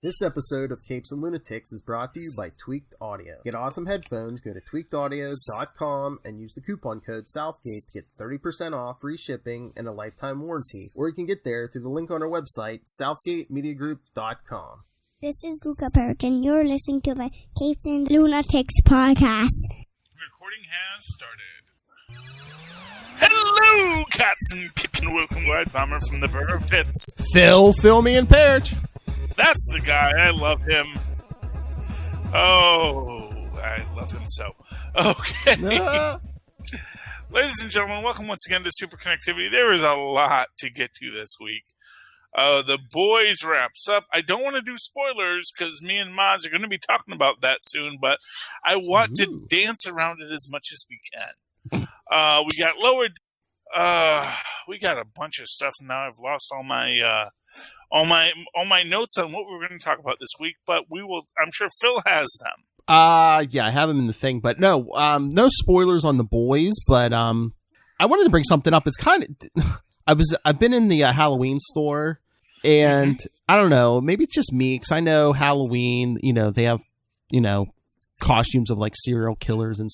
This episode of Capes and Lunatics is brought to you by Tweaked Audio. Get awesome headphones, go to tweakedaudio.com and use the coupon code Southgate to get 30% off, free shipping, and a lifetime warranty. Or you can get there through the link on our website, southgatemediagroup.com. This is Luca Perich, and you're listening to the Capes and Lunatics podcast. Recording has started. Hello, cats and kittens. Welcome, White Bomber from the Burrow Pits. Phil, Filmy, and Perich. That's the guy. I love him. Oh, I love him so. Okay. Ladies and gentlemen, welcome once again to Superconnectivity. There is a lot to get to this week. The Boys wraps up. I don't want to do spoilers because me and Moz are going to be talking about that soon, but I want to dance around it as much as we can. We got lowered. We got a bunch of stuff now. I've lost all my notes on what we're going to talk about this week, but we will. I'm sure Phil has them. Yeah, I have them in the thing, but no spoilers on The Boys. But I wanted to bring something up. It's kind of I've been in the Halloween store, and I don't know, maybe it's just me because I know Halloween. You know, they have costumes of like serial killers and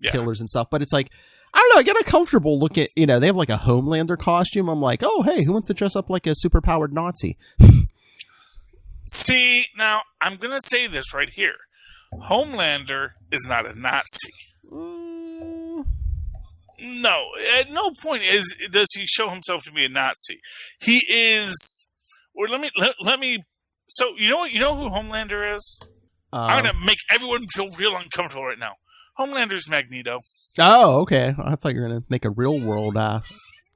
killers and stuff, but it's like, I don't know, I get uncomfortable looking, they have like a Homelander costume. I'm like, oh, hey, who wants to dress up like a superpowered Nazi? See, now, I'm going to say this right here. Homelander is not a Nazi. No, at no point does he show himself to be a Nazi. He is, or let me, so you know who Homelander is? I'm going to make everyone feel real uncomfortable right now. Homelander's Magneto. Oh, okay. I thought you were going to make a real world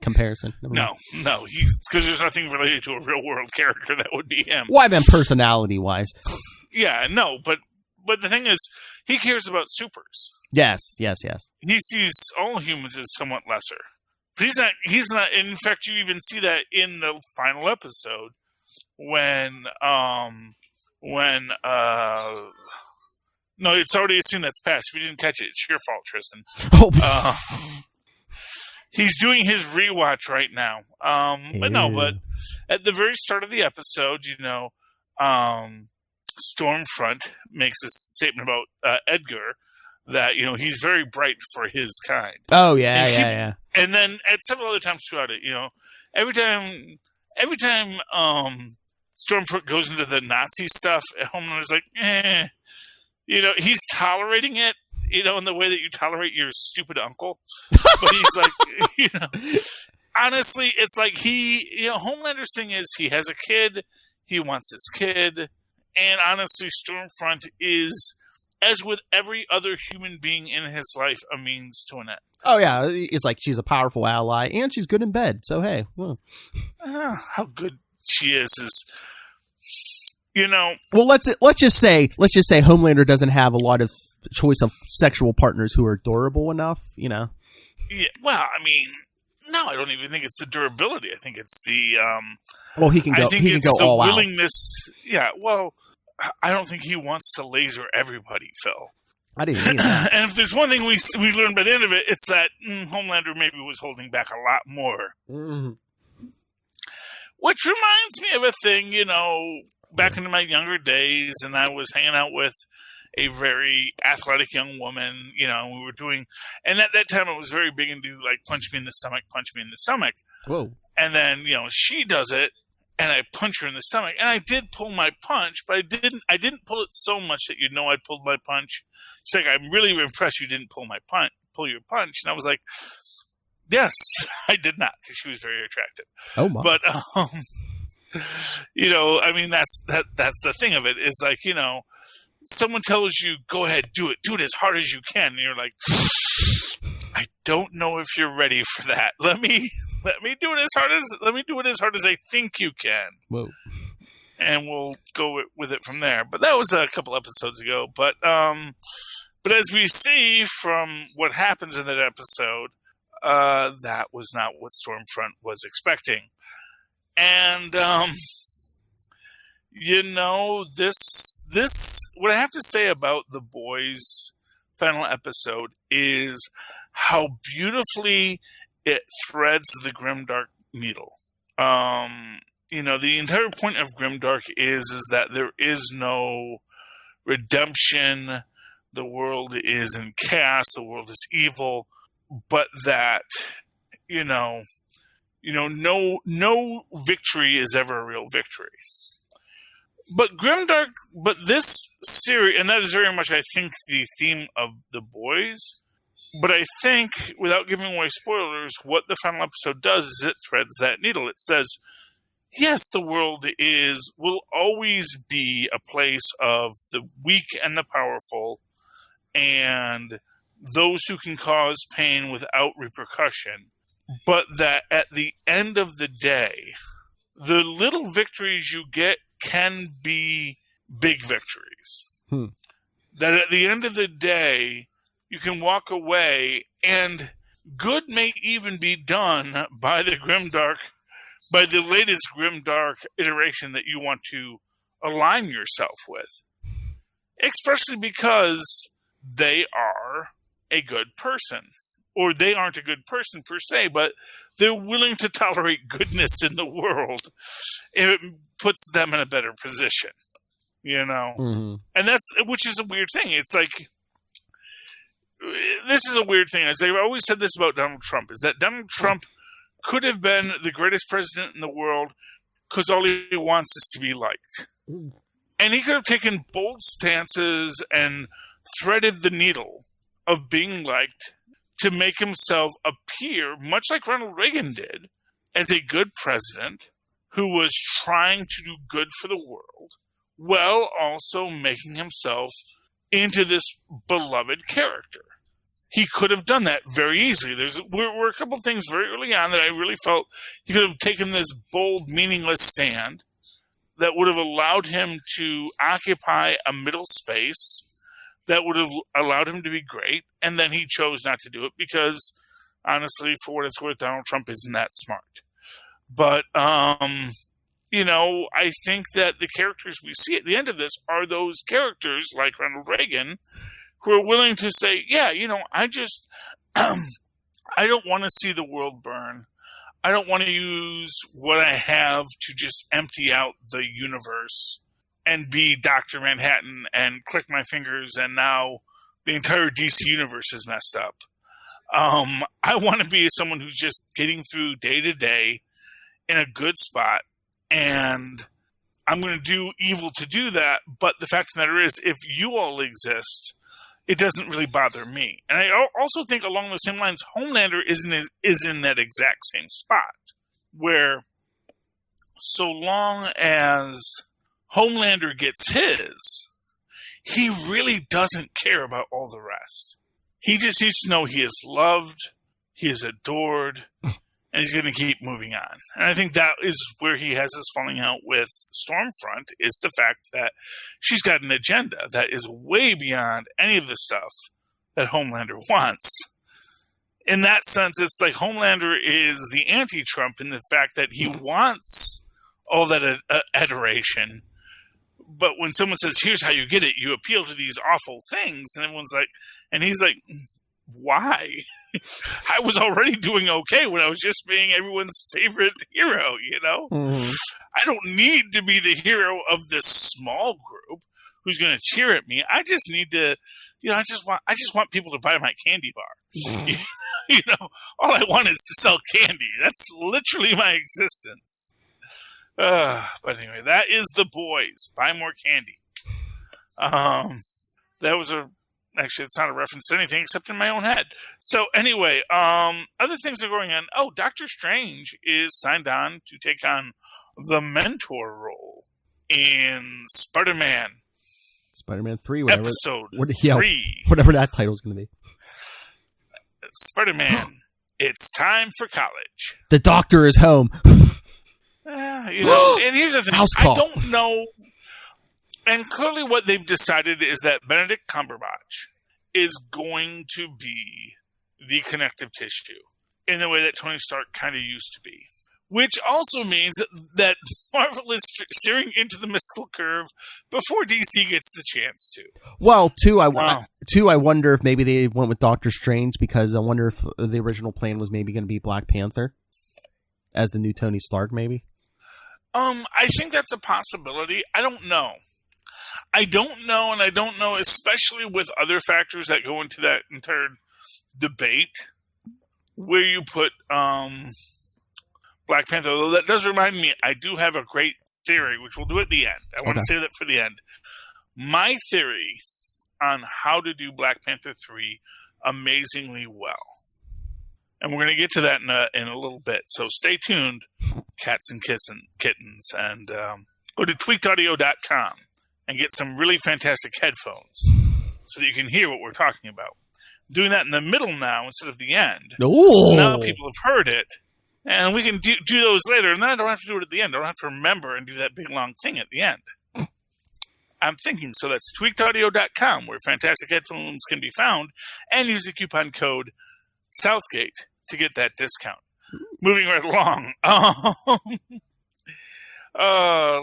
comparison. No, because there's nothing related to a real world character that would be him. Well, I meant personality wise. Yeah, no, but the thing is, he cares about supers. Yes. He sees all humans as somewhat lesser. But he's not, in fact, you even see that in the final episode when no, it's already a scene that's passed. If you didn't catch it, it's your fault, Tristan. He's doing his rewatch right now. But at the very start of the episode, Stormfront makes a statement about Edgar that, he's very bright for his kind. Oh, yeah. And then at several other times throughout it, every time Stormfront goes into the Nazi stuff, Homelander's like, he's tolerating it, in the way that you tolerate your stupid uncle. But he's like, honestly, it's like Homelander's thing is he has a kid, he wants his kid, and honestly, Stormfront is, as with every other human being in his life, a means to an end. Oh, yeah, it's like she's a powerful ally, and she's good in bed, so hey. Well. How good she is Well, let's just say Homelander doesn't have a lot of choice of sexual partners who are durable enough, Yeah, well, I mean, no, I don't even think it's the durability. I think it's the well, he can go. He can go all out. Willingness. Yeah, well, I don't think he wants to laser everybody, Phil. I didn't mean that. And if there's one thing we learned by the end of it, it's that Homelander maybe was holding back a lot more. Mm-hmm. Which reminds me of a thing, back in my younger days, and I was hanging out with a very athletic young woman, we were doing, and at that time I was very big into like punch me in the stomach. Whoa. And then, she does it, and I punch her in the stomach, and I did pull my punch, but I didn't pull it so much that I pulled my punch. She's like, I'm really impressed you didn't pull your punch. And I was like, yes, I did not, because she was very attractive. Oh my. But, I mean, that's the thing of it is like, someone tells you, go ahead, do it as hard as you can. And you're like, I don't know if you're ready for that. Let me do it as hard as I think you can. Whoa. And we'll go with it from there. But that was a couple episodes ago. But as we see from what happens in that episode, that was not what Stormfront was expecting. And, this, what I have to say about The Boys' final episode is how beautifully it threads the grimdark needle. the entire point of Grimdark is that there is no redemption. The world is in chaos. The world is evil, but that, no victory is ever a real victory. But this series, and that is very much, I think, the theme of The Boys. But I think, without giving away spoilers, what the final episode does is it threads that needle. It says, yes, the world will always be a place of the weak and the powerful, and those who can cause pain without repercussion. But that at the end of the day, the little victories you get can be big victories. That at the end of the day, you can walk away, and good may even be done by the latest Grimdark iteration that you want to align yourself with. Especially because they are a good person. Or they aren't a good person per se, but they're willing to tolerate goodness in the world if it puts them in a better position. Mm-hmm. And which is a weird thing. It's like, this is a weird thing. As I've always said this about Donald Trump, is that Donald Trump could have been the greatest president in the world because all he wants is to be liked. And he could have taken bold stances and threaded the needle of being liked to make himself appear, much like Ronald Reagan did, as a good president who was trying to do good for the world, while also making himself into this beloved character. He could have done that very easily. Were a couple things very early on that I really felt he could have taken this bold, meaningless stand that would have allowed him to occupy a middle space that would have allowed him to be great, and then he chose not to do it because, honestly, for what it's worth, Donald Trump isn't that smart. But, I think that the characters we see at the end of this are those characters, like Ronald Reagan, who are willing to say, yeah, I just, I don't want to see the world burn. I don't want to use what I have to just empty out the universe and be Dr. Manhattan and click my fingers and now the entire DC universe is messed up. I want to be someone who's just getting through day to day in a good spot, and I'm going to do evil to do that, but the fact of the matter is, if you all exist, it doesn't really bother me. And I also think along those same lines, Homelander is in that exact same spot, where so long as Homelander gets his, he really doesn't care about all the rest. He just needs to know he is loved, he is adored, and he's going to keep moving on. And I think that is where he has his falling out with Stormfront, is the fact that she's got an agenda that is way beyond any of the stuff that Homelander wants. In that sense, it's like Homelander is the anti-Trump in the fact that he wants all that adoration. But when someone says, here's how you get it, you appeal to these awful things. And everyone's like, and he's like, why? I was already doing okay when I was just being everyone's favorite hero, Mm-hmm. I don't need to be the hero of this small group who's going to cheer at me. I just need to, I just want people to buy my candy bar. Mm-hmm. All I want is to sell candy. That's literally my existence. But anyway, that is The Boys. Buy more candy. That was actually, it's not a reference to anything except in my own head. So anyway, other things are going on. Oh, Doctor Strange is signed on to take on the mentor role in Spider-Man 3, episode 3. Whatever that title's going to be. Spider-Man, it's time for college. The doctor is home. And here's the thing. House call. I don't know. And clearly what they've decided is that Benedict Cumberbatch is going to be the connective tissue in the way that Tony Stark kind of used to be. Which also means that Marvel is steering into the mystical curve before DC gets the chance to. Well, I wonder if maybe they went with Doctor Strange, because I wonder if the original plan was maybe going to be Black Panther as the new Tony Stark, maybe. I think that's a possibility. I don't know. And I don't know, especially with other factors that go into that entire debate, where you put Black Panther. Although that does remind me, I do have a great theory, which we'll do at the end. I want to save that for the end. My theory on how to do Black Panther 3 amazingly well. And we're going to get to that in a little bit. So stay tuned, cats and kittens, and go to tweakedaudio.com and get some really fantastic headphones so that you can hear what we're talking about. I'm doing that in the middle now instead of the end. Ooh. Now people have heard it, and we can do those later, and then I don't have to do it at the end. I don't have to remember and do that big long thing at the end. I'm thinking, so that's tweakedaudio.com, where fantastic headphones can be found, and use the coupon code Southgate to get that discount. Moving right along.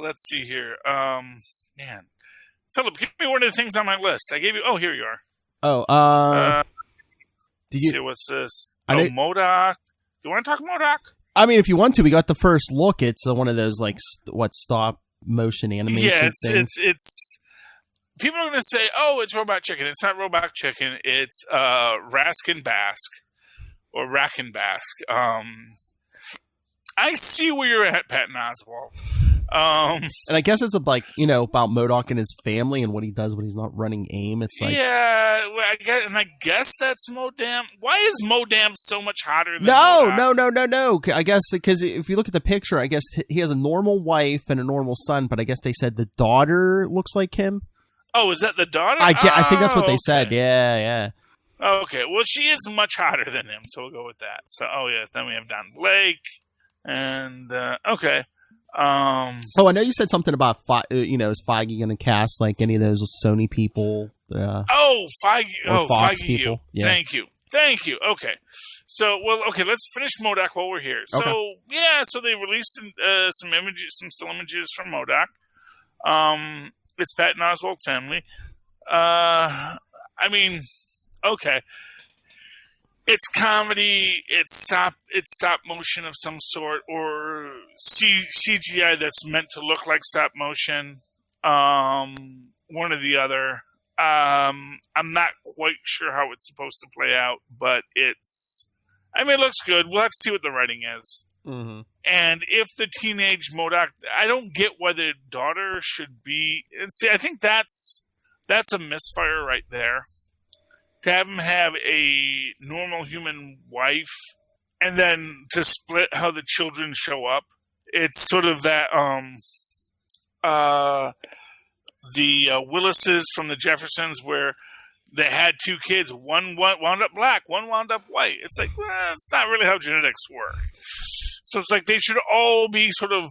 Let's see here. Man. Philip, give me one of the things on my list. I gave you... Oh, here you are. Let's see, what's this? MODOK. Do you want to talk MODOK? I mean, if you want to, we got the first look. It's one of those, like, stop motion animation things. It's people are going to say, oh, it's Robot Chicken. It's not Robot Chicken. It's Raskin Bask or Racken Bask. I see where you're at, Patton Oswalt. And I guess it's about MODOK and his family and what he does when he's not running AIM. It's like, yeah, well, I guess that's Modam. Why is Modam so much hotter than MODOK? No. I guess because if you look at the picture, I guess he has a normal wife and a normal son, but I guess they said the daughter looks like him. Oh, is that the daughter? I think that's what they said. Yeah. Okay, well, she is much hotter than him, so we'll go with that. So, then we have Don Blake, and okay. I know you said something about is Feige going to cast like any of those Sony people? Feige! Fox Feige, people. Yeah. Thank you. Okay, so let's finish MODOK while we're here. Okay. So they released some still images from MODOK. It's Patton Oswalt family. Okay. It's comedy, it's stop motion of some sort, or CGI that's meant to look like stop motion. One or the other. I'm not quite sure how it's supposed to play out, but it looks good. We'll have to see what the writing is. Mm-hmm. And if the teenage MODOK, I don't get why the daughter should be. And see, I think that's a misfire right there. To have him have a normal human wife, and then to split how the children show up. It's sort of that, the Willises from the Jeffersons, where they had two kids. One wound up black, one wound up white. It's like, it's not really how genetics work. So it's like they should all be sort of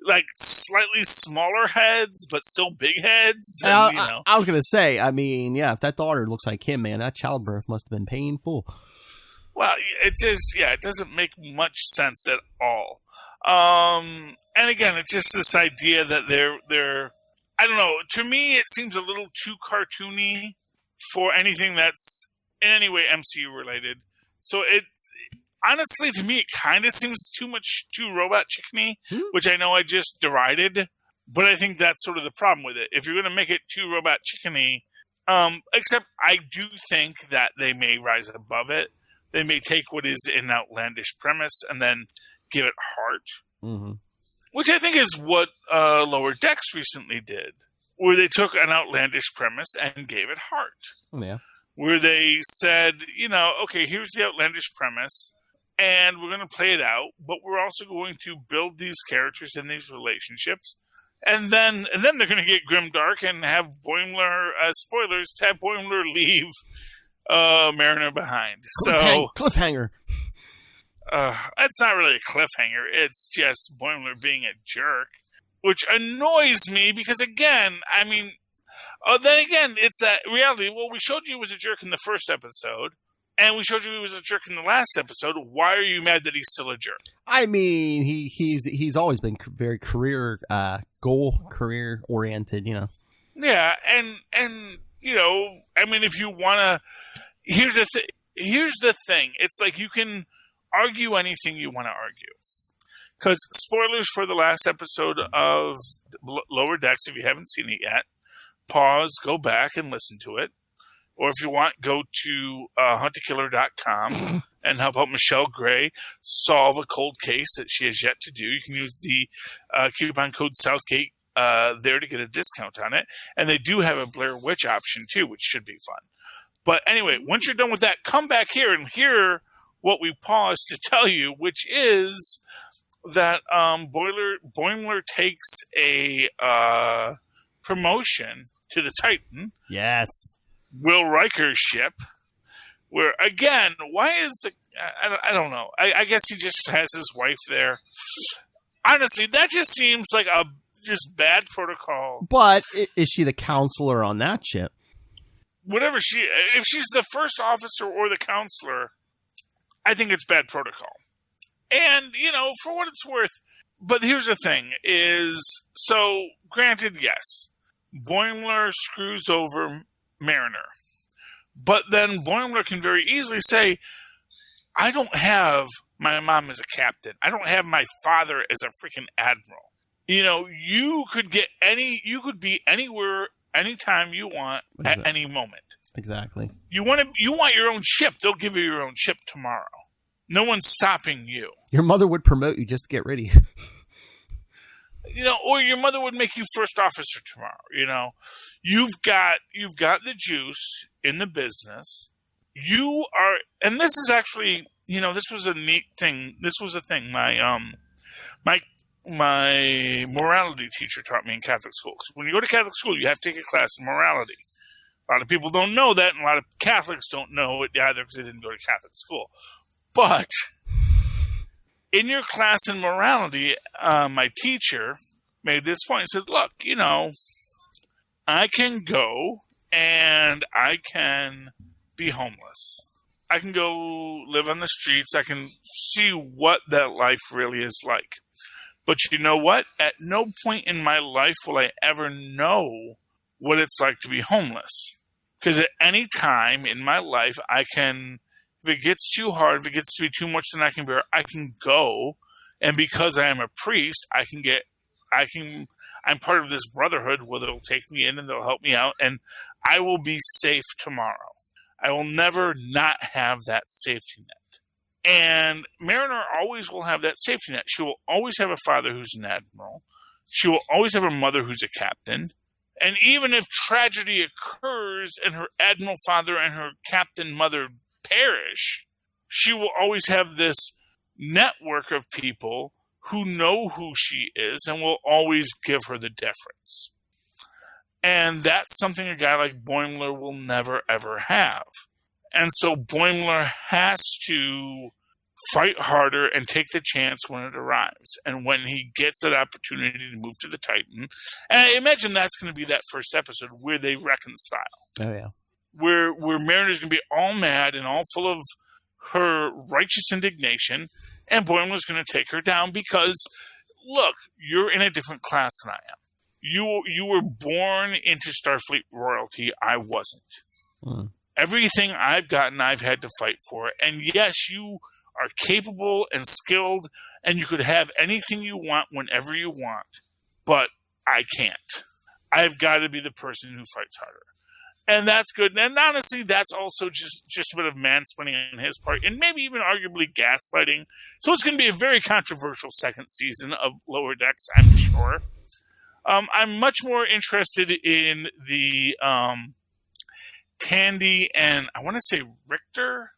like slightly smaller heads, but still big heads. And, I was going to say, if that daughter looks like him, man, that childbirth must have been painful. Well, it doesn't make much sense at all. And again, it's just this idea that they're, I don't know, to me it seems a little too cartoony for anything that's in any way MCU related. So honestly, to me, it kind of seems too Robot Chicken-y, which I know I just derided, but I think that's sort of the problem with it. If you're going to make it too Robot Chicken-y, except I do think that they may rise above it. They may take what is an outlandish premise and then give it heart, which I think is what Lower Decks recently did, where they took an outlandish premise and gave it heart. Yeah. Where they said, okay, here's the outlandish premise, and we're going to play it out, but we're also going to build these characters and these relationships. And then they're going to get grimdark and have Boimler, spoilers, to have Boimler leave Mariner behind. Cliffhanger. It's not really a cliffhanger. It's just Boimler being a jerk, which annoys me because, again, it's that reality. Well, we showed you he was a jerk in the first episode, and we showed you he was a jerk in the last episode. Why are you mad that he's still a jerk? He's always been very career oriented, Yeah, and if you want to, here's the thing. It's like you can argue anything you want to argue. Because spoilers for the last episode of Lower Decks, if you haven't seen it yet, pause, go back and listen to it. Or if you want, go to huntakiller.com and help out Michelle Gray solve a cold case that she has yet to do. You can use the coupon code Southgate there to get a discount on it. And they do have a Blair Witch option too, which should be fun. But anyway, once you're done with that, come back here and hear what we paused to tell you, which is that Boimler takes a promotion to the Titan. Yes. Will Riker's ship, where, again, why is the... I don't know. I guess he just has his wife there. Honestly, that just seems like a just bad protocol. But is she the counselor on that ship? Whatever if she's the first officer or the counselor, I think it's bad protocol. And, for what it's worth, but here's the thing is, so granted, yes, Boimler screws over Mariner. But then Boimler can very easily say, I don't have my mom as a captain. I don't have my father as a freaking admiral. You could be anywhere, anytime you want, at any moment. Exactly. You want your own ship, they'll give you your own ship tomorrow. No one's stopping you. Your mother would promote you just to get rid of you. Or your mother would make you first officer tomorrow. You've got the juice in the business. You are, and this is actually, this was a neat thing. This was a thing my morality teacher taught me in Catholic school. Because when you go to Catholic school, you have to take a class in morality. A lot of people don't know that, and a lot of Catholics don't know it either because they didn't go to Catholic school. But in your class in morality, my teacher made this point. He said, look, I can go and I can be homeless. I can go live on the streets. I can see what that life really is like. But you know what? At no point in my life will I ever know what it's like to be homeless. Because at any time in my life, I can... If it gets too hard, if it gets to be too much than I can bear, I can go. And because I am a priest, I'm part of this brotherhood where they'll take me in and they'll help me out. And I will be safe tomorrow. I will never not have that safety net. And Mariner always will have that safety net. She will always have a father who's an admiral. She will always have a mother who's a captain. And even if tragedy occurs and her admiral father and her captain mother perish, she will always have this network of people who know who she is and will always give her the deference. And that's something a guy like Boimler will never, ever have. And so Boimler has to fight harder and take the chance when it arrives. And when he gets that opportunity to move to the Titan, and I imagine that's going to be that first episode where they reconcile. Oh, yeah. Where Mariner's going to be all mad and all full of her righteous indignation, and Boimler's going to take her down because, look, you're in a different class than I am. You were born into Starfleet royalty. I wasn't. Everything I've gotten, I've had to fight for. And yes, you are capable and skilled, and you could have anything you want whenever you want. But I can't. I've got to be the person who fights harder. And that's good. And honestly, that's also just a bit of mansplaining on his part, and maybe even arguably gaslighting. So it's going to be a very controversial second season of Lower Decks, I'm sure. I'm much more interested in the Tandy and I want to say Richter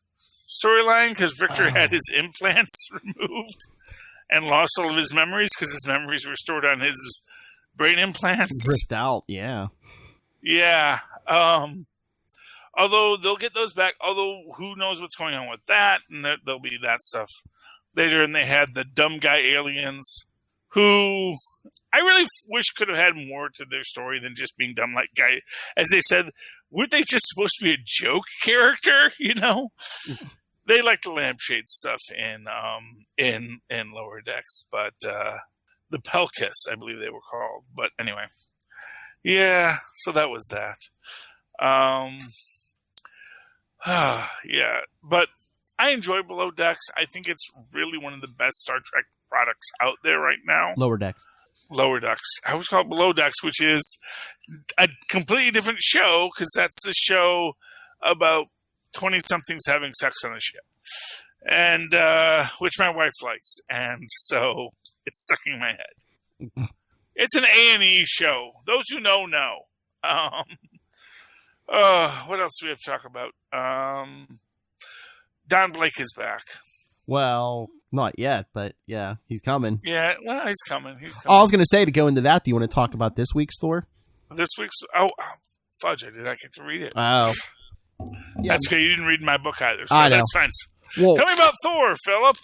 storyline, because Richter had his implants removed and lost all of his memories because his memories were stored on his brain implants. Ripped out, yeah. Yeah. Although they'll get those back, although who knows what's going on with that, and there'll be that stuff later. And they had the dumb guy aliens, who I really wish could have had more to their story than just being dumb like guy. As they said, weren't they just supposed to be a joke character? They like to lampshade stuff in Lower Decks, but the Pelkis, I believe they were called. But anyway, yeah. So that was that. Yeah, but I enjoy Below Decks. I think it's really one of the best Star Trek products out there right now. Lower Decks. Lower Decks. I always call it Below Decks, which is a completely different show because that's the show about 20-somethings having sex on a ship, and which my wife likes, and so it's stuck in my head. It's an A&E show. Those who know. What else do we have to talk about? Don Blake is back. Well, not yet, but yeah, he's coming. Yeah, well, he's coming. Oh, I was going to say, to go into that, do you want to talk about this week's Thor? Fudge, I did not get to read it. Oh. Yeah. That's okay. You didn't read my book either, so I know. that's fine. Well, tell me about Thor, Philip.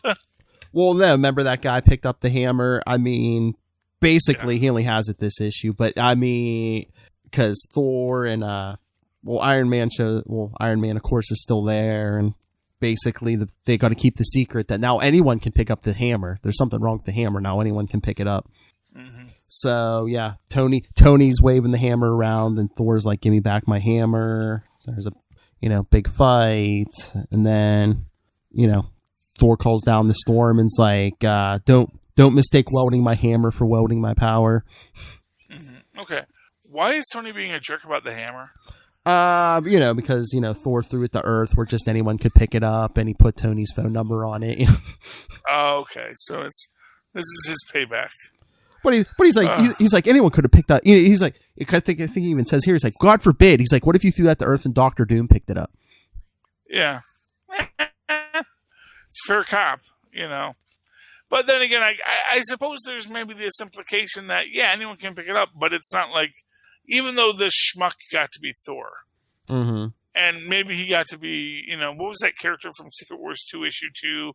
Well, no, remember that guy picked up the hammer? I mean, basically, he only has it this issue, but I mean, because Thor and, Iron Man, of course, is still there, and basically, they got to keep the secret that now anyone can pick up the hammer. There's something wrong with the hammer. Now anyone can pick it up. Mm-hmm. So, yeah, Tony's waving the hammer around, and Thor's like, give me back my hammer. There's a, big fight. And then, Thor calls down the storm and's like, don't mistake welding my hammer for welding my power. Mm-hmm. Okay. Why is Tony being a jerk about the hammer? Because, Thor threw it to Earth where just anyone could pick it up, and he put Tony's phone number on it. Oh, okay. So this is his payback. But he's like, he's like, anyone could have picked up. He's like, I think he even says here, he's like, God forbid. He's like, what if you threw that to Earth and Doctor Doom picked it up? Yeah. It's fair cop, But then again, I suppose there's maybe this implication that, yeah, anyone can pick it up, but it's not like, even though this schmuck got to be Thor, mm-hmm. and maybe he got to be, what was that character from Secret Wars 2 issue 2?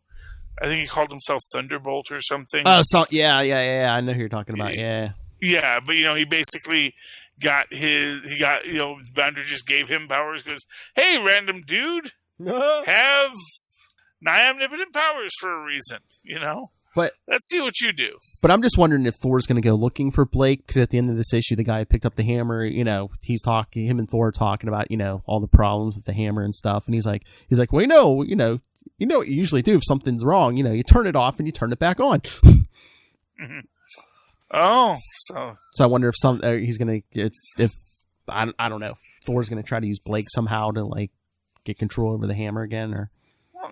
I think he called himself Thunderbolt or something. Oh, yeah. I know who you're talking about. Yeah. Yeah, but he basically Bounder just gave him powers. Goes, hey, random dude, have nigh omnipotent powers for a reason. But let's see what you do. But I'm just wondering if Thor's going to go looking for Blake, because at the end of this issue, the guy who picked up the hammer, him and Thor are talking about, all the problems with the hammer and stuff, and he's like, well, what you usually do if something's wrong, you turn it off and you turn it back on. Mm-hmm. Oh, so I wonder if he's going to, if I don't know, Thor's going to try to use Blake somehow to like get control over the hammer again, or.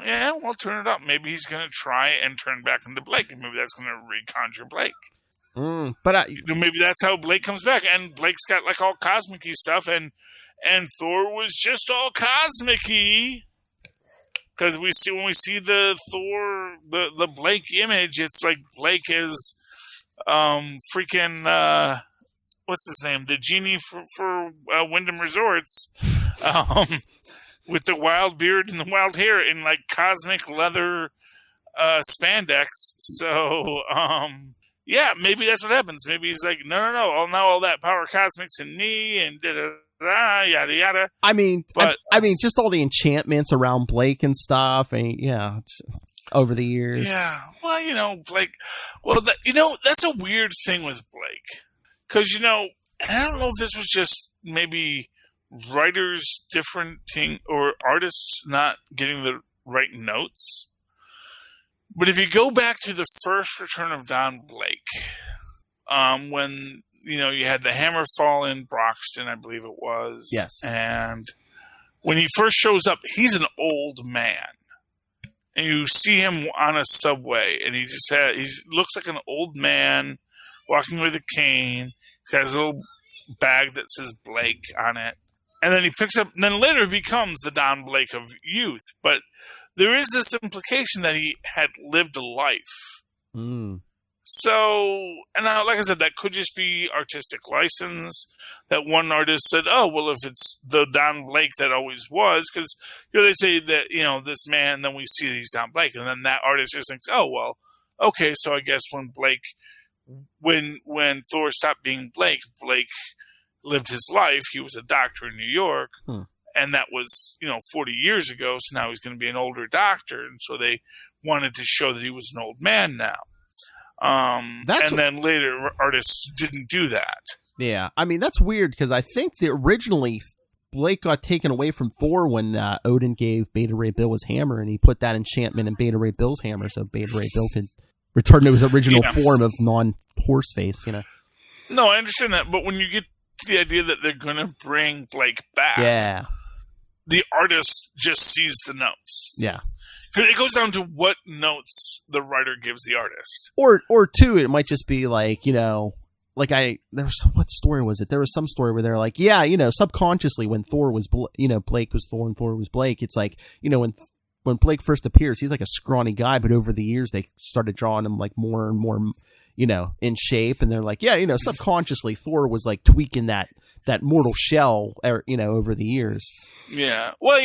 Yeah, well, turn it up. Maybe he's going to try and turn back into Blake, and maybe that's going to reconjure Blake. But maybe that's how Blake comes back, and Blake's got like all cosmic-y stuff, and Thor was just all cosmic-y. Because when we see the Thor, the Blake image, it's like Blake is freaking what's his name? The genie for Wyndham Resorts. With the wild beard and the wild hair in like cosmic leather spandex. So, yeah, maybe that's what happens. Maybe he's like, no. Now all that power cosmic's in me and yada yada. I mean, just all the enchantments around Blake and stuff, and yeah, it's over the years. Yeah, well, Blake. Well, that's a weird thing with Blake, because and I don't know if this was just maybe writers different thing or artists not getting the right notes. But if you go back to the first return of Don Blake, when you had the hammer fall in Broxton, I believe it was. Yes. And when he first shows up, he's an old man. And you see him on a subway, and he looks like an old man walking with a cane. He's got his little bag that says Blake on it. And then he picks up, and then later becomes the Don Blake of youth. But there is this implication that he had lived a life. Mm. So, and like I said, that could just be artistic license. That one artist said, oh, well, if it's the Don Blake that always was, because they say that, this man, and then we see he's Don Blake, and then that artist just thinks, oh, well, okay, so I guess when Thor stopped being Blake lived his life. He was a doctor in New York, and that was 40 years ago. So now he's going to be an older doctor, and so they wanted to show that he was an old man now. Then later artists didn't do that. Yeah, I mean that's weird because I think that originally Blake got taken away from Thor when Odin gave Beta Ray Bill his hammer, and he put that enchantment in Beta Ray Bill's hammer, so Beta Ray Bill could return to his original form of non-horse face, No, I understand that, but when you get to the idea that they're going to bring Blake back, the artist just sees the notes. Yeah. It goes down to what notes the writer gives the artist. Or two, it might just be like, what story was it? There was some story where they're like, subconsciously when Thor was, Blake was Thor and Thor was Blake, it's like, when Blake first appears, he's like a scrawny guy, but over the years they started drawing him like more and more, in shape. And they're like, subconsciously Thor was like tweaking that mortal shell, over the years. Yeah. Well,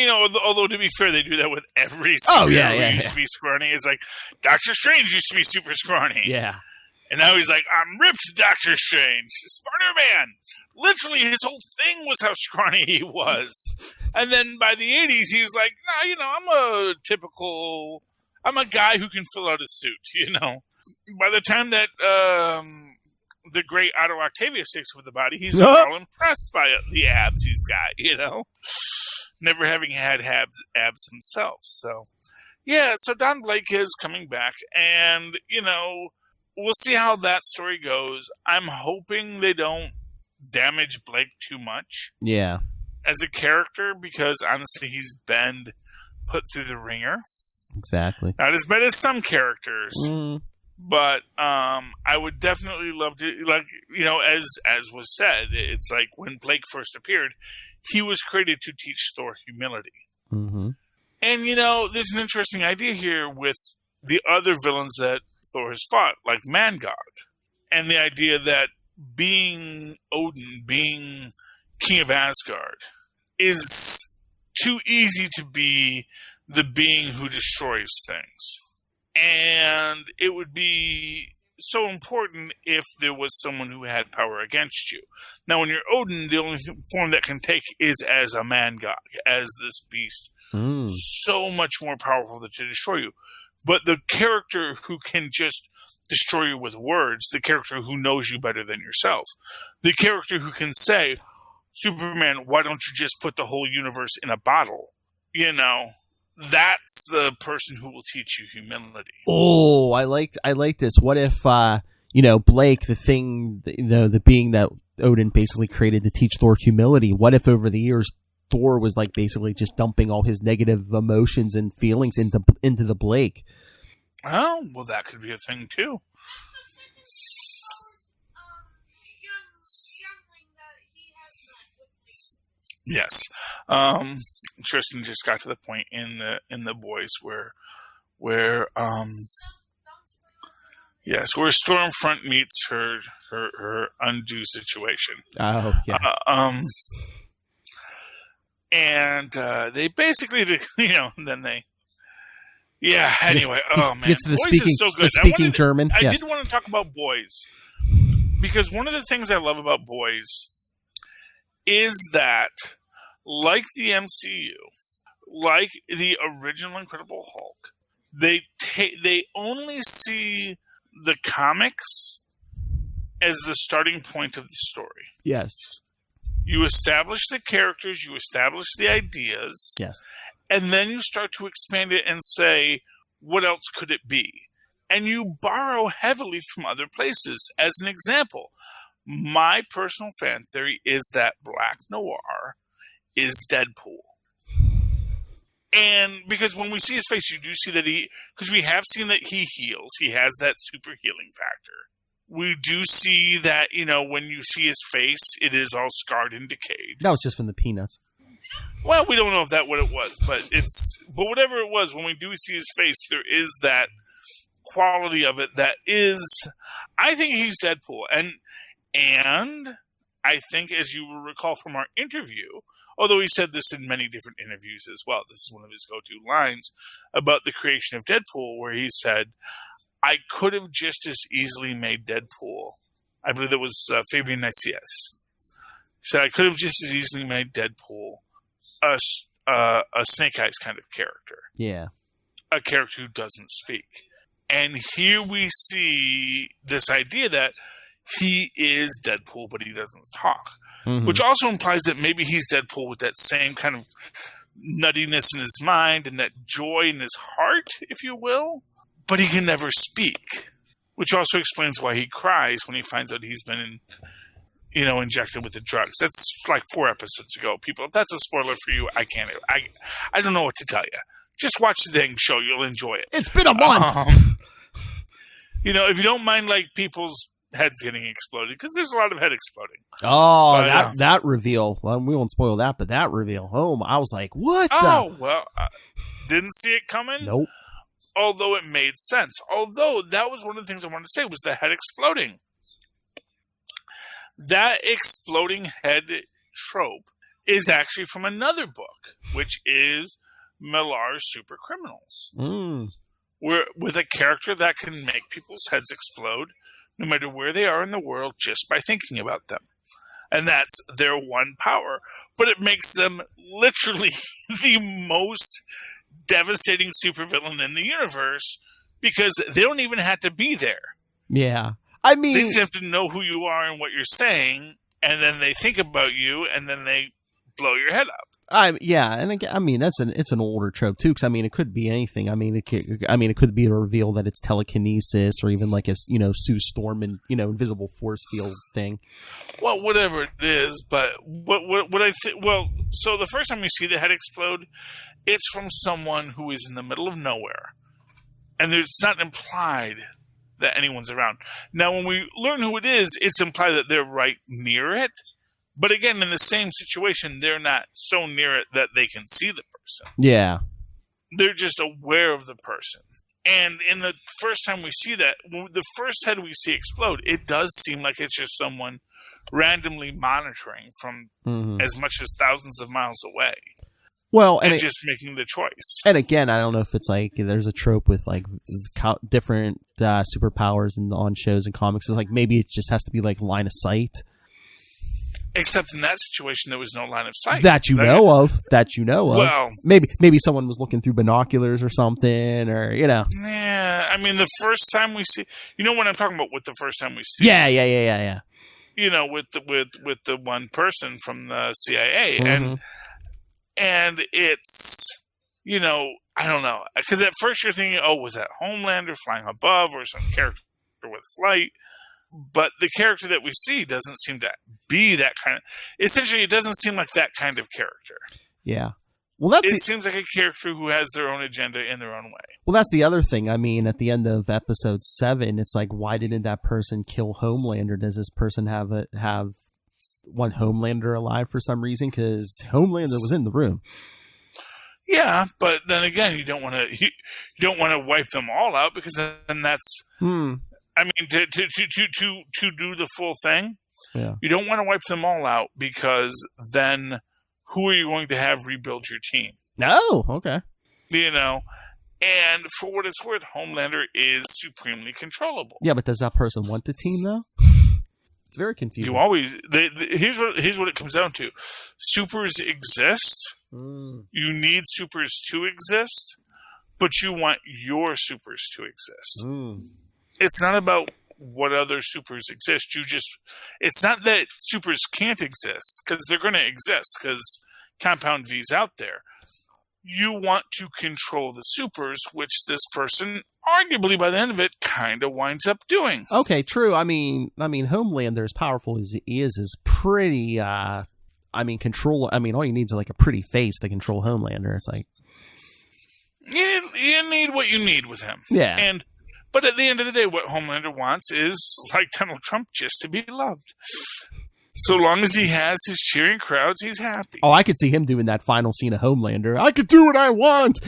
although to be fair, they do that with every superhero who used to be scrawny. It's like Doctor Strange used to be super scrawny. Yeah. And now he's like, I'm ripped, Doctor Strange. Spider-Man. Literally, his whole thing was how scrawny he was. And then by the 80s, he's like, I'm a guy who can fill out a suit, By the time that the great Otto Octavius takes over the body, he's all impressed by the abs he's got, never having had abs himself. So, so Don Blake is coming back, and, we'll see how that story goes. I'm hoping they don't damage Blake too much. Yeah. As a character, because honestly, he's been put through the ringer. Exactly. Not as bad as some characters. But I would definitely love to, as was said, it's like when Blake first appeared, he was created to teach Thor humility. Mm-hmm. And, there's an interesting idea here with the other villains that Thor has fought, like Mangog. And the idea that being Odin, being King of Asgard, is too easy to be the being who destroys things. And it would be so important if there was someone who had power against you. Now, when you're Odin, the only form that can take is as a Mangog, as this beast. So much more powerful to destroy you. But the character who can just destroy you with words, the character who knows you better than yourself, the character who can say, Superman, why don't you just put the whole universe in a bottle? That's the person who will teach you humility. Oh, I like this. What if, Blake, the thing, the being that Odin basically created to teach Thor humility, what if over the years Thor was like basically just dumping all his negative emotions and feelings into the Blake? Oh, well, that could be a thing too. Yes. Tristan just got to the point in the boys where where Stormfront meets her undue situation. Oh, yes. And they basically, then they. Yeah. Anyway, oh man, gets to the Boys is so good. speaking German. I yes. did want to talk about Boys because one of the things I love about Boys is that, like the MCU, like the original Incredible Hulk, they only see the comics as the starting point of the story. Yes. You establish the characters, you establish the ideas. Yes. And then you start to expand it and say, what else could it be? And you borrow heavily from other places. As an example, my personal fan theory is that Black Noir is Deadpool. And because when we see his face, you do see that because we have seen that he heals. He has that super healing factor. We do see that, when you see his face, it is all scarred and decayed. That was just from the Peanuts. Well, we don't know if what it was, but whatever it was, when we do see his face, there is that quality of it that is, I think he's Deadpool. And I think, as you will recall from our interview, although he said this in many different interviews as well, this is one of his go-to lines about the creation of Deadpool, where he said, I could have just as easily made Deadpool. I believe it was Fabian Nicias. He said, I could have just as easily made Deadpool a Snake Eyes kind of character. Yeah. A character who doesn't speak. And here we see this idea that he is Deadpool, but he doesn't talk. Mm-hmm. Which also implies that maybe he's Deadpool with that same kind of nuttiness in his mind and that joy in his heart, if you will. But he can never speak. which also explains why he cries when he finds out he's been, injected with the drugs. That's like 4 episodes ago. People, if that's a spoiler for you, I can't. I don't know what to tell you. Just watch the dang show. You'll enjoy it. It's been a month. If you don't mind, like, people's heads getting exploded, because there's a lot of head exploding. Oh, that reveal. Well, we won't spoil that, but that reveal. Oh, I was like, what well, didn't see it coming? Nope. Although it made sense. Although, that was one of the things I wanted to say, was the head exploding. That exploding head trope is actually from another book, which is Millar's Super Criminals. Where, with a character that can make people's heads explode, no matter where they are in the world, just by thinking about them. And that's their one power. But it makes them literally the most devastating supervillain in the universe, because they don't even have to be there. Yeah. I mean, they just have to know who you are and what you're saying, and then they think about you, and then they blow your head up. Yeah, and again, I mean, it's an older trope too, because I mean, it could be anything. I mean, it could be a reveal that it's telekinesis, or even like a Sue Storm and invisible force field thing. Well, whatever it is, but what I think. Well, so the first time we see the head explode, it's from someone who is in the middle of nowhere, and it's not implied that anyone's around. Now, when we learn who it is, it's implied that they're right near it. But again, in the same situation, they're not so near it that they can see the person. Yeah. They're just aware of the person. And in the first time we see that, the first head we see explode, it does seem like it's just someone randomly monitoring from as much as thousands of miles away. Well, and just making the choice. And again, I don't know if it's like there's a trope with like different superpowers and on shows and comics. It's like maybe it just has to be like line of sight. Except in that situation, there was no line of sight. That you know of. Well, maybe someone was looking through binoculars or something, or Yeah, I mean, the first time we see, what I'm talking about with the first time we see. Yeah. With the one person from the CIA, and it's, I don't know, because at first you're thinking, oh, was that Homelander flying above or some character with flight? But the character that we see doesn't seem to be that kind of... Essentially, it doesn't seem like that kind of character. Yeah. Well, it seems like a character who has their own agenda in their own way. Well, that's the other thing. I mean, at the end of episode 7, it's like, why didn't that person kill Homelander? Does this person have one Homelander alive for some reason? Because Homelander was in the room. Yeah, but then again, you don't want to wipe them all out, because then that's... I mean, to do the full thing, you don't want to wipe them all out, because then who are you going to have rebuild your team? Oh, okay. And for what it's worth, Homelander is supremely controllable. Yeah, but does that person want the team, though? It's very confusing. Here's what it comes down to. Supers exist. You need supers to exist, but you want your supers to exist. It's not about what other supers exist. It's not that supers can't exist, because they're going to exist, because Compound V's out there. You want to control the supers, which this person, arguably by the end of it, kind of winds up doing. Okay, true. I mean, Homelander, as powerful as he is pretty, control. I mean, all you need is like a pretty face to control Homelander. It's like... You need what you need with him. Yeah. But at the end of the day, what Homelander wants is, like Donald Trump, just to be loved. So long as he has his cheering crowds, he's happy. Oh, I could see him doing that final scene of Homelander. I could do what I want.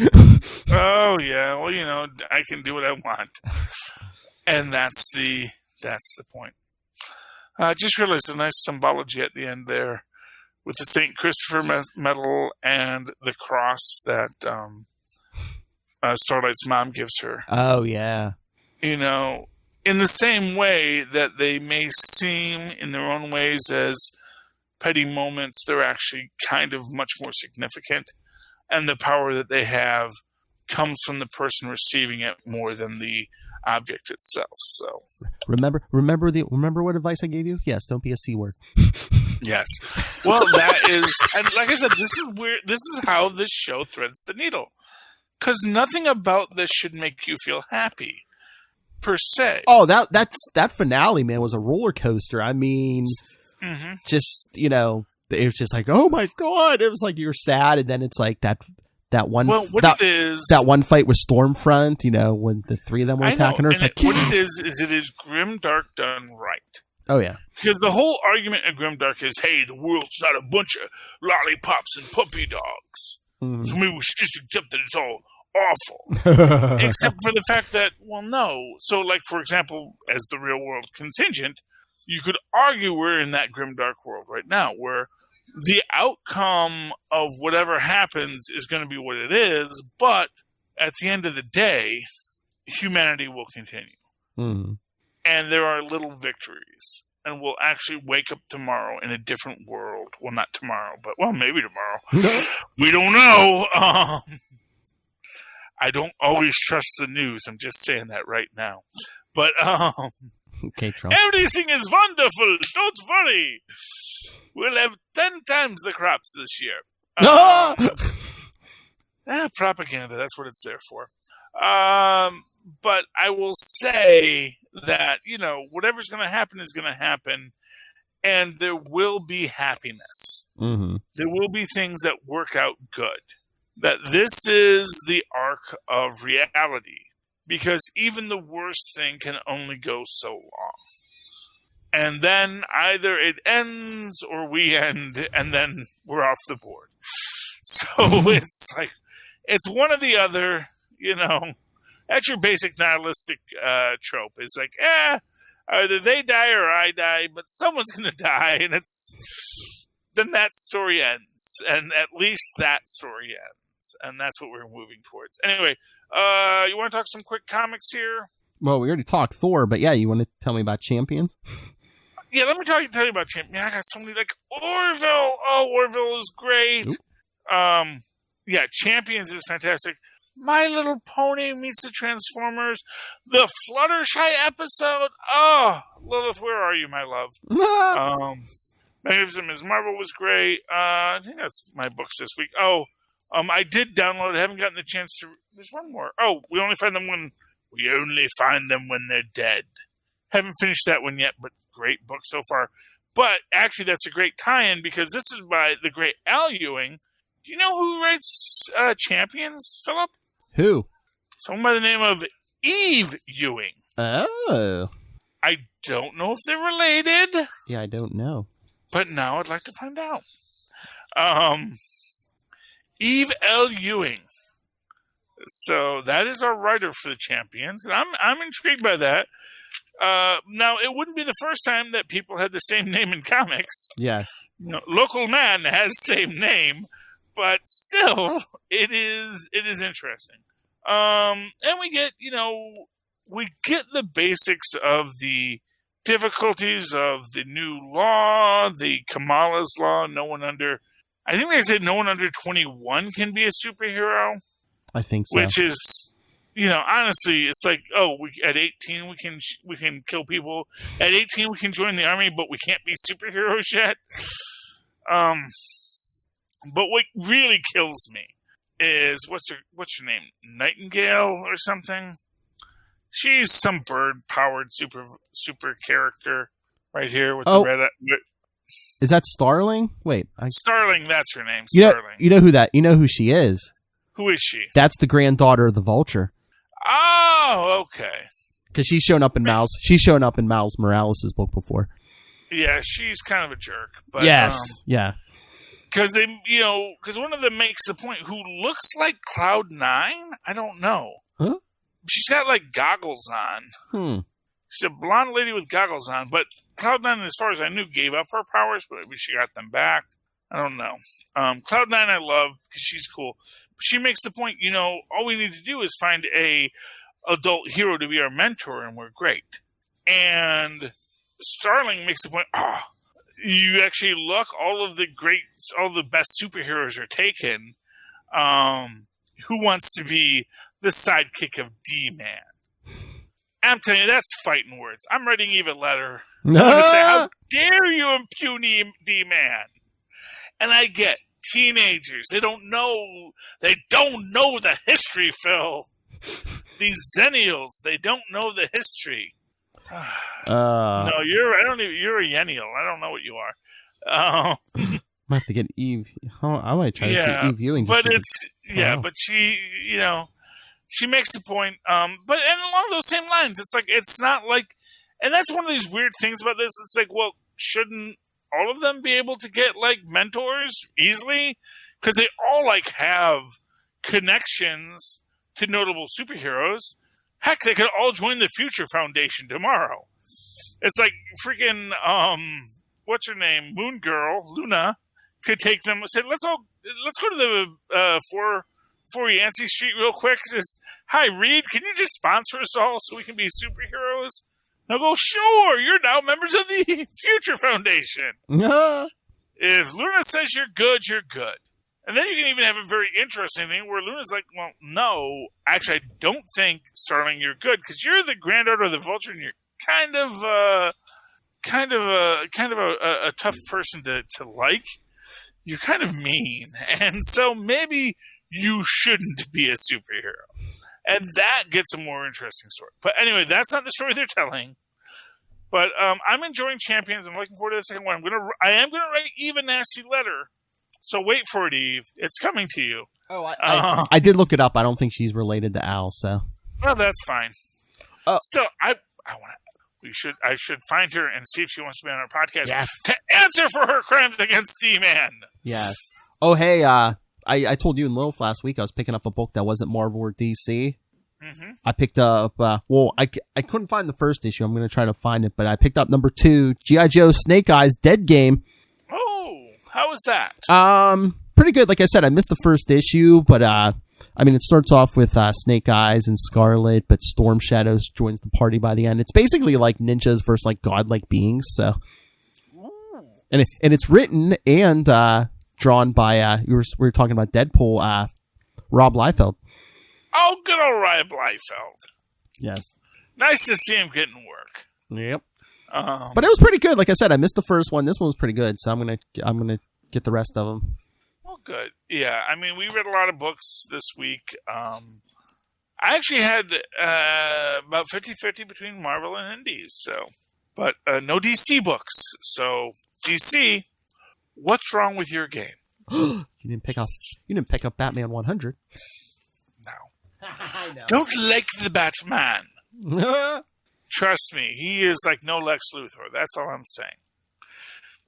Oh, yeah. Well, I can do what I want. And that's the point. Just realized a nice symbology at the end there with the St. Christopher medal and the cross that Starlight's mom gives her. Oh, yeah. In the same way that they may seem in their own ways as petty moments, they're actually kind of much more significant. And the power that they have comes from the person receiving it more than the object itself. So remember what advice I gave you? Yes, don't be a C word. Yes. Well, that is, and like I said, this is weird. This is how this show threads the needle. Because nothing about this should make you feel happy. per se. Oh, that finale, man, was a roller coaster. I mean, just, it was just like, oh my God. It was like you're sad, and then it's like that one. Well, that one fight with Stormfront, when the three of them were attacking her. It's like, what it is grimdark done right. Oh yeah, because the whole argument of grimdark is, hey, the world's not a bunch of lollipops and puppy dogs, so maybe we should just accept that it's all awful, except for the fact that, well, no. So, like, for example, as the real world contingent, you could argue we're in that grimdark world right now, where the outcome of whatever happens is going to be what it is, but at the end of the day, humanity will continue. And there are little victories, and we'll actually wake up tomorrow in a different world. Well, not tomorrow, but, well, maybe tomorrow. We don't know. I don't always trust the news. I'm just saying that right now. But okay, Trump. Everything is wonderful. Don't worry. We'll have 10 times the crops this year. Propaganda. That's what it's there for. But I will say that, whatever's going to happen is going to happen, and there will be happiness. There will be things that work out good. That this is the arc of reality, because even the worst thing can only go so long. And then either it ends or we end, and then we're off the board. So it's like, it's one or the other, That's your basic nihilistic trope. It's like, either they die or I die, but someone's going to die, and then that story ends. And at least that story ends. And that's what we're moving towards. Anyway, you want to talk some quick comics here? Well, we already talked Thor, but yeah, you want to tell me about Champions? Yeah, let me tell you about Champions. I got so many, like, Orville. Oh, Orville is great. Yeah, Champions is fantastic. My Little Pony meets the Transformers. The Fluttershy episode. Oh, Lilith, where are you, my love? Magnificent Ms. Marvel was great. I think that's my books this week. I did download. I haven't gotten the chance to. There's one more. Oh, we only find them when they're dead. Haven't finished that one yet, but great book so far. But actually, that's a great tie-in, because this is by the great Al Ewing. Do you know who writes Champions, Philip? Who? Someone by the name of Eve Ewing. Oh. I don't know if they're related. Yeah, I don't know. But now I'd like to find out. Eve L. Ewing. So that is our writer for the Champions, and I'm intrigued by that. Now, it wouldn't be the first time that people had the same name in comics. Yes. Local Man has same name, but still, it is interesting. And we get the basics of the difficulties of the new law, the Kamala's law. I think they said no one under 21 can be a superhero. I think so. Which is, honestly, it's like, at 18 we can kill people. At 18 we can join the army, but we can't be superheroes yet. But what really kills me is what's her name? Nightingale or something? She's some bird-powered super character right here with the red. Is that Starling? Wait, Starling. That's her name. Starling. You know who she is. Who is she? That's the granddaughter of the Vulture. Oh, okay. Because she's shown up in Miles Morales' book before. Yeah, she's kind of a jerk. But, yes, yeah. Because one of them makes the point. Who looks like Cloud9? I don't know. Huh? She's got like goggles on. She's a blonde lady with goggles on. But Cloud9, as far as I knew, gave up her powers, but maybe she got them back. I don't know. Cloud9 I love because she's cool. But she makes the point, all we need to do is find a adult hero to be our mentor, and we're great. And Starling makes the point, you actually look, all the best superheroes are taken. Who wants to be the sidekick of D-Man? I'm telling you, that's fighting words. I'm writing Eve a letter. I'm going to say, how dare you impugn D-Man? And I get teenagers. They don't know the history, Phil. These Zennials, they don't know the history. No, you're a Yennial. I don't know what you are. I have to get Eve. I might try to get Eve viewing. But but she, she makes the point. But and along those same lines, it's like it's not like, and that's one of these weird things about this. It's like, well, shouldn't all of them be able to get like mentors easily? Because they all like have connections to notable superheroes. Heck, they could all join the Future Foundation tomorrow. It's like freaking what's her name, Moon Girl, Luna, could take them and say, let's go to the 4 Yancey Street real quick. Just, hi, Reed, can you just sponsor us all so we can be superheroes? And I'll go, sure, you're now members of the Future Foundation. If Luna says you're good, you're good. And then you can even have a very interesting thing where Luna's like, well, no, actually, I don't think, Starling, you're good, because you're the granddaughter of the Vulture, and you're kind of a tough person to like. You're kind of mean, and so maybe you shouldn't be a superhero. And that gets a more interesting story. But anyway, that's not the story they're telling. But I'm enjoying Champions. I'm looking forward to the second one. I am gonna write Eve a nasty letter. So wait for it, Eve. It's coming to you. Oh, I did look it up. I don't think she's related to Al. So well, that's fine. So I should find her and see if she wants to be on our podcast to answer for her crimes against D-Man. Yes. Oh, hey, I told you in Little last week I was picking up a book that wasn't Marvel or DC. Mm-hmm. I picked up, I couldn't find the first issue. I'm going to try to find it, but I picked up number 2, G.I. Joe Snake Eyes Deadgame. Oh, how was that? Pretty good. Like I said, I missed the first issue, but, it starts off with Snake Eyes and Scarlet, but Storm Shadows joins the party by the end. It's basically like ninjas versus like godlike beings. So, and it's written and drawn by we were talking about Deadpool, Rob Liefeld. Oh, good old Rob Liefeld. Yes, nice to see him getting work. Yep. But it was pretty good. Like I said, I missed the first one. This one was pretty good, so I'm gonna get the rest of them. Good. Yeah, we read a lot of books this week. I actually had about 50-50 between Marvel and Indies, but no DC books. So, DC, what's wrong with your game? You didn't pick up Batman 100. No. I know. Don't like the Batman. Trust me, he is like no Lex Luthor. That's all I'm saying.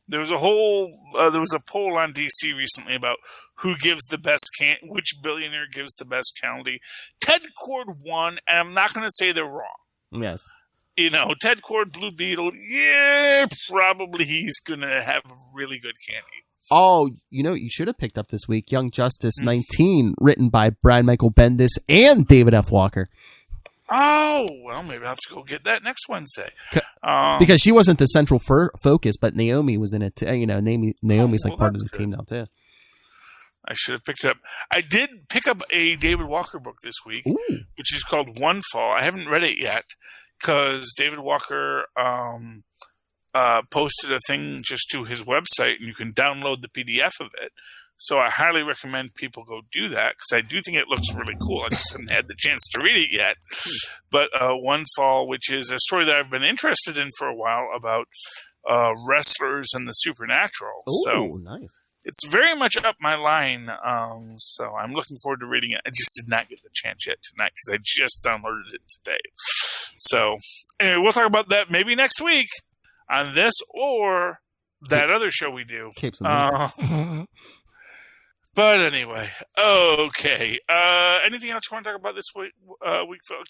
There was a poll on DC recently about who gives the best which billionaire gives the best candy. Ted Kord won, and I'm not going to say they're wrong. Yes. Ted Kord, Blue Beetle, yeah, probably he's going to have really good candy. Oh, you should have picked up this week, Young Justice 19, written by Brian Michael Bendis and David F. Walker. Oh, well, maybe I'll have to go get that next Wednesday. Because she wasn't the central focus, but Naomi was in it. Naomi's like part of the team now, too. I should have picked it up. I did pick up a David Walker book this week, which is called One Fall. I haven't read it yet because David Walker posted a thing just to his website, and you can download the PDF of it. So I highly recommend people go do that because I do think it looks really cool. I just haven't had the chance to read it yet. But One Fall, which is a story that I've been interested in for a while about wrestlers and the supernatural. Oh, so nice. It's very much up my line. So I'm looking forward to reading it. I just did not get the chance yet tonight because I just downloaded it today. So anyway, we'll talk about that maybe next week on this or that other show we do. But anyway, okay. Anything else you want to talk about this week?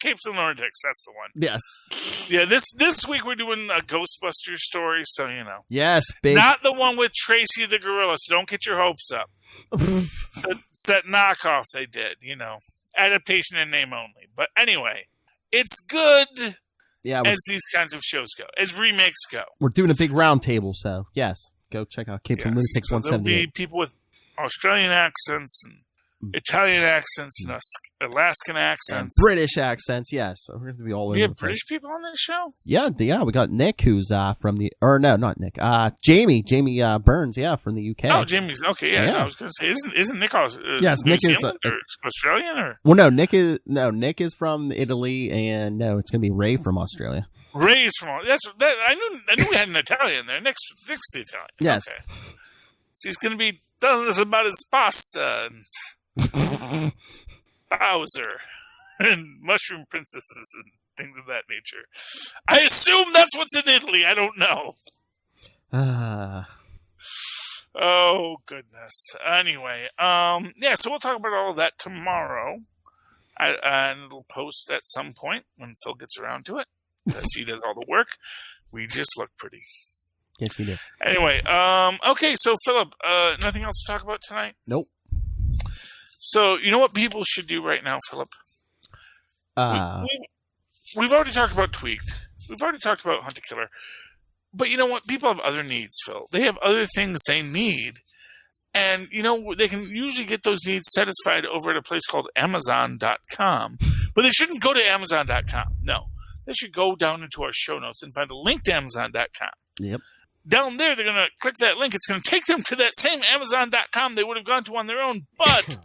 Capes and Lunatics, that's the one. Yes. Yeah, this week we're doing a Ghostbusters story, so Yes, big. Not the one with Tracy the Gorilla, so don't get your hopes up. It's that knockoff they did, adaptation in name only. But anyway, it's good as these kinds of shows go, as remakes go. We're doing a big round table, so yes, go check out Capes and Lunatics 178. There'll be people with Australian accents and Italian accents and Alaskan accents. And British accents, yes. So we're going to be all over. We have British people on this show? Yeah. We got Nick, who's from the, or no, not Nick. Jamie Burns, from the UK. Oh, Jamie's okay. Yeah, I was going to say, isn't Nick? Yes, New Nick Zealand or Australian or? Well, Nick is from Italy, and no, it's going to be Ray from Australia. Ray's from I knew we had an Italian there. Nick's the Italian. Yes. Okay. So he's going to be telling us about his pasta and Bowser and mushroom princesses and things of that nature. I assume that's what's in Italy. I don't know. Oh, goodness. Anyway, so we'll talk about all of that tomorrow. And it'll post at some point when Phil gets around to it, because he does all the work. We just look pretty. Yes, we do. Anyway, okay, so Philip, nothing else to talk about tonight? Nope. So, you know what people should do right now, Philip? We've already talked about Tweaked. We've already talked about Hunt a Killer. But you know what? People have other needs, Phil. They have other things they need. And, they can usually get those needs satisfied over at a place called Amazon.com. But they shouldn't go to Amazon.com. No. They should go down into our show notes and find a link to Amazon.com. Yep. Down there, they're going to click that link. It's going to take them to that same Amazon.com they would have gone to on their own. But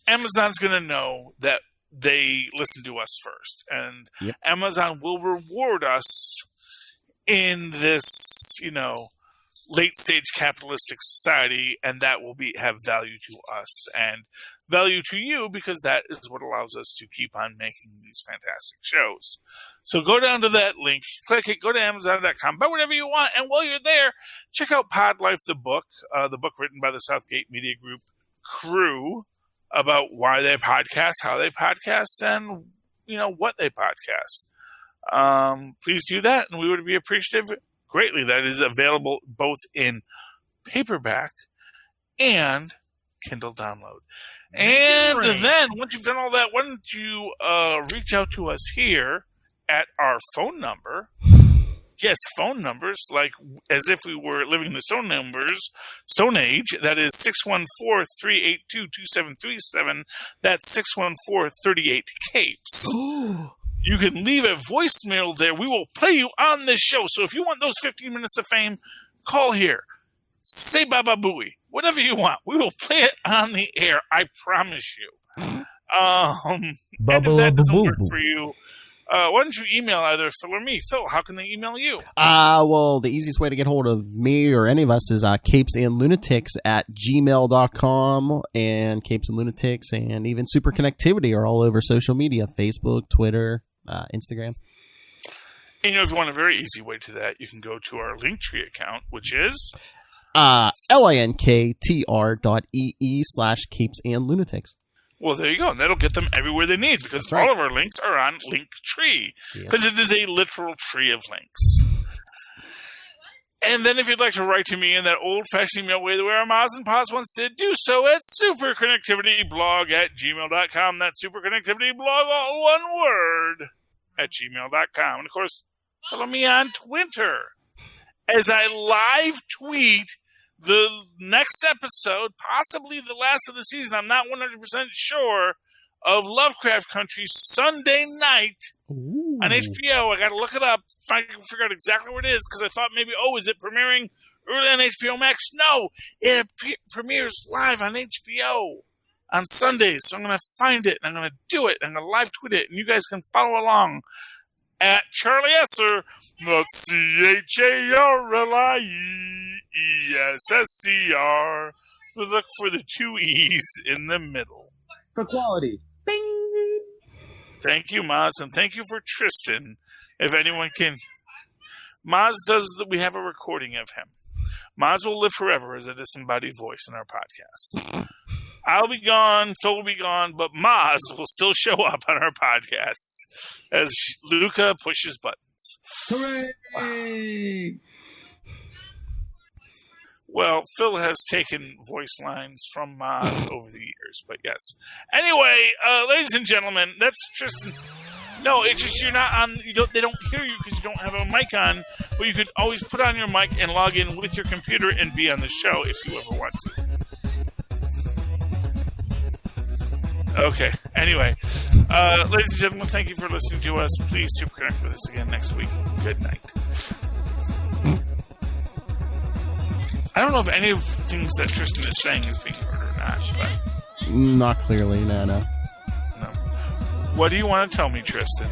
Amazon's going to know that they listen to us first. And Amazon will reward us in this, late-stage capitalistic society, and that will have value to us and value to you, because that is what allows us to keep on making these fantastic shows. So go down to that link, click it, go to Amazon.com, buy whatever you want, and while you're there, check out Pod Life, the book written by the Southgate Media Group crew about why they podcast, how they podcast, and, what they podcast. Please do that, and we would be appreciative greatly. That is available both in paperback and Kindle download. And then, once you've done all that, why don't you reach out to us here at our phone number. Yes, phone numbers, like as if we were living in the Stone Age. That is 614-382-2737. That's 614-38-CAPES. You can leave a voicemail there. We will play you on this show. So if you want those 15 minutes of fame, call here. Say Baba Booey. Whatever you want. We will play it on the air. I promise you. And if that doesn't work for you, why don't you email either Phil or me? Phil, how can they email you? Well, the easiest way to get hold of me or any of us is capesandlunatics@gmail.com, and Capes and Lunatics and even Superconnectivity are all over social media, Facebook, Twitter, Instagram. And if you want a very easy way to that, you can go to our Linktree account, which is linktr.ee/capesandlunatics. Well, there you go. And that'll get them everywhere they need, because all of our links are on Linktree, because it is a literal tree of links. And then if you'd like to write to me in that old-fashioned email way the way our Moz and Paz once did, do so at superconnectivityblog@gmail.com. That's superconnectivityblog, all one word, @gmail.com. And, of course, follow me on Twitter as I live tweet the next episode, possibly the last of the season, I'm not 100% sure, of Lovecraft Country Sunday night on HBO. I got to look it up, figure out exactly where it is, because I thought maybe, is it premiering early on HBO Max? No, it premieres live on HBO on Sundays. So I'm going to find it, and I'm going to do it, and I'm going to live tweet it, and you guys can follow along at Charlie Esser, that's CHARLIESSCR. Look for the 2 E's in the middle. For quality. Bing! Thank you, Maz, and thank you for Tristan. If anyone can... Maz we have a recording of him. Maz will live forever as a disembodied voice in our podcast. I'll be gone, Phil will be gone, but Maz will still show up on our podcasts as Luca pushes buttons. Hooray! Well, Phil has taken voice lines from Maz over the years, but yes. Anyway, ladies and gentlemen, that's Tristan. No, it's just you're not on. They don't hear you because you don't have a mic on. But you could always put on your mic and log in with your computer and be on the show if you ever want to. Okay. Anyway, ladies and gentlemen, thank you for listening to us. Please super connect with us again next week. Good night. I don't know if any of the things that Tristan is saying is being heard or not, but Not clearly, no. no. What do you want to tell me, Tristan?